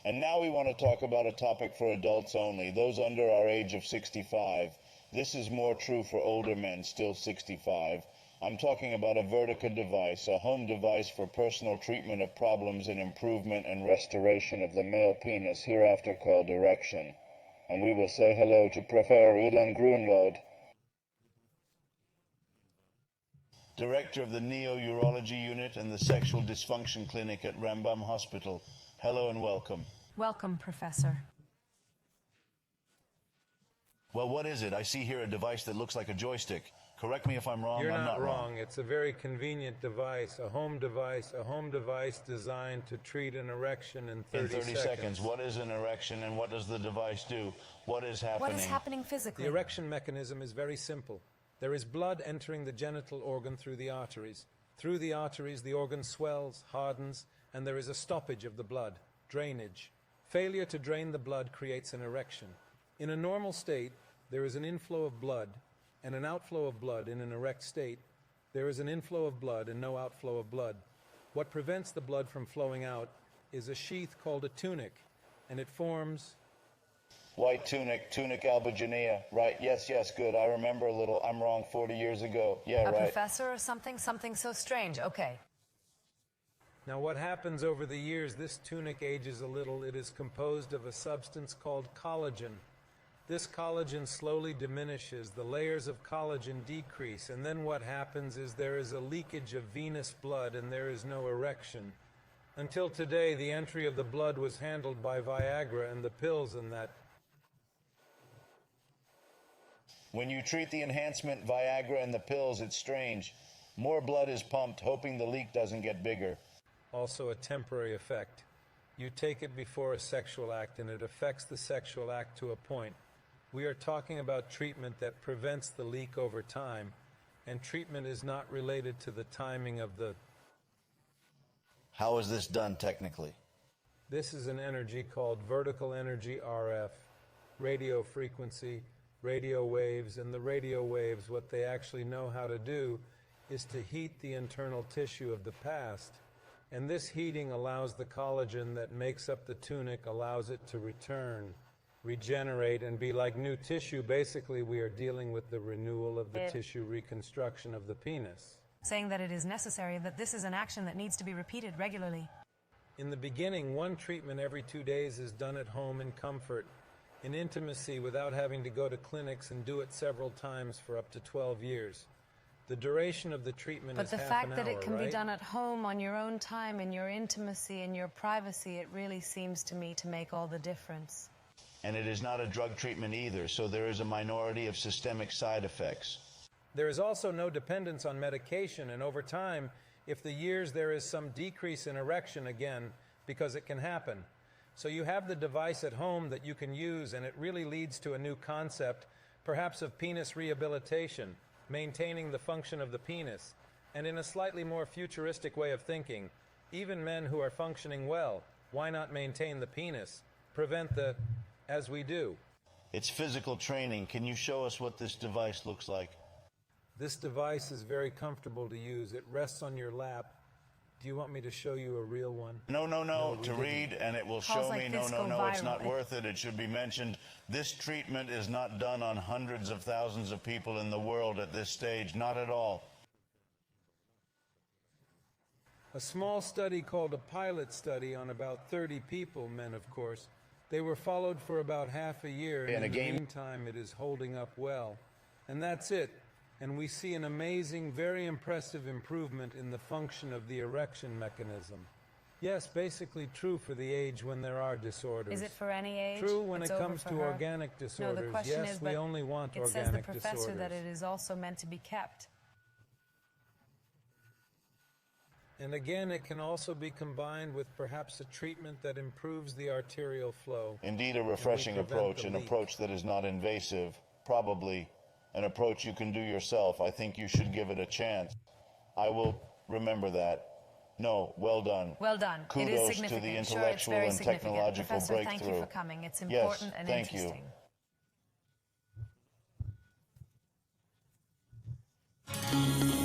And now we want to talk about a topic for adults only, those under our age of 65. This is more true for older men, still 65. I'm talking about a Vertica device, a home device for personal treatment of problems in improvement and restoration of the male penis, hereafter called erection. And we will say hello to Prof. Ilan Gruenwald, Director of the Neo-Urology Unit and the Sexual Dysfunction Clinic at Rambam Hospital. Hello and welcome. Welcome, Professor. Well, what is it? I see here a device that looks like a joystick. Correct me if I'm wrong. You're I'm not not wrong. It's a very convenient device, a home device designed to treat an erection in 30 seconds. What is an erection and what does the device do? What is happening? What is happening physically? The erection mechanism is very simple. There is blood entering the genital organ through the arteries. Through the arteries, the organ swells, hardens, and there is a stoppage of the blood, drainage. Failure to drain the blood creates an erection. In a normal state, there is an inflow of blood and an outflow of blood. In an erect state, there is an inflow of blood and no outflow of blood. What prevents the blood from flowing out is a sheath called a tunic, and it forms... White tunic, tunic albuginea. Right, yes, good. I remember a little. I'm wrong, 40 years ago. Yeah, a right. professor or something? Something so strange. Okay. Now what happens over the years, this tunic ages a little. It is composed of a substance called collagen. This collagen slowly diminishes, the layers of collagen decrease, and then what happens is there is a leakage of venous blood and there is no erection. Until today, the entry of the blood was handled by Viagra and the pills and that. When you treat the enhancement, Viagra and the pills, it's strange. More blood is pumped, hoping the leak doesn't get bigger. Also a temporary effect. You take it before a sexual act and it affects the sexual act to a point. We are talking about treatment that prevents the leak over time, and treatment is not related to the timing of the... How is this done technically? This is an energy called vertical energy RF, radio frequency, radio waves, and the radio waves, what they actually know how to do is to heat the internal tissue of the past. And this heating allows the collagen that makes up the tunic, allows it to return, regenerate, and be like new tissue. Basically, we are dealing with the renewal of the tissue reconstruction of the penis. Saying that it is necessary, that this is an action that needs to be repeated regularly. In the beginning, one treatment every 2 days is done at home in comfort, in intimacy, without having to go to clinics and do it several times for up to 12 years. The duration of the treatment is half an hour, But the fact that it can be done right? at home on your own time, in your intimacy, in your privacy, it really seems to me to make all the difference. And it is not a drug treatment either, so there is a minority of systemic side effects. There is also no dependence on medication, and over time, if the years there is some decrease in erection again, because it can happen. So you have the device at home that you can use, and it really leads to a new concept, perhaps of penis rehabilitation, maintaining the function of the penis, and in a slightly more futuristic way of thinking, even men who are functioning well, why not maintain the penis, prevent the, as we do. It's physical training. Can you show us what this device looks like? This device is very comfortable to use. It rests on your lap. Do you want me to show you a real one? No, to read, and it will show me, no, it's not worth it. It should be mentioned. This treatment is not done on hundreds of thousands of people in the world at this stage, not at all. A small study called a pilot study on about 30 people, men of course. They were followed for about half a year, and in the meantime it is holding up well. And that's it. And we see an amazing, very impressive improvement in the function of the erection mechanism. Yes, basically true for the age when there are disorders. Is it for any age? True when it It's comes to her? organic disorders. No, the question yes, is, we only want it organic says the professor disorders. that it is also meant to be kept. And again, it can also be combined with perhaps a treatment that improves the arterial flow. Indeed, a refreshing approach, an approach that is not invasive, probably an approach you can do yourself. I think you should give it a chance. I will remember that. No, well done. Well done. Kudos it is significant. to the intellectual and technological Professor, breakthrough. thank you for coming. It's important and thank interesting. You.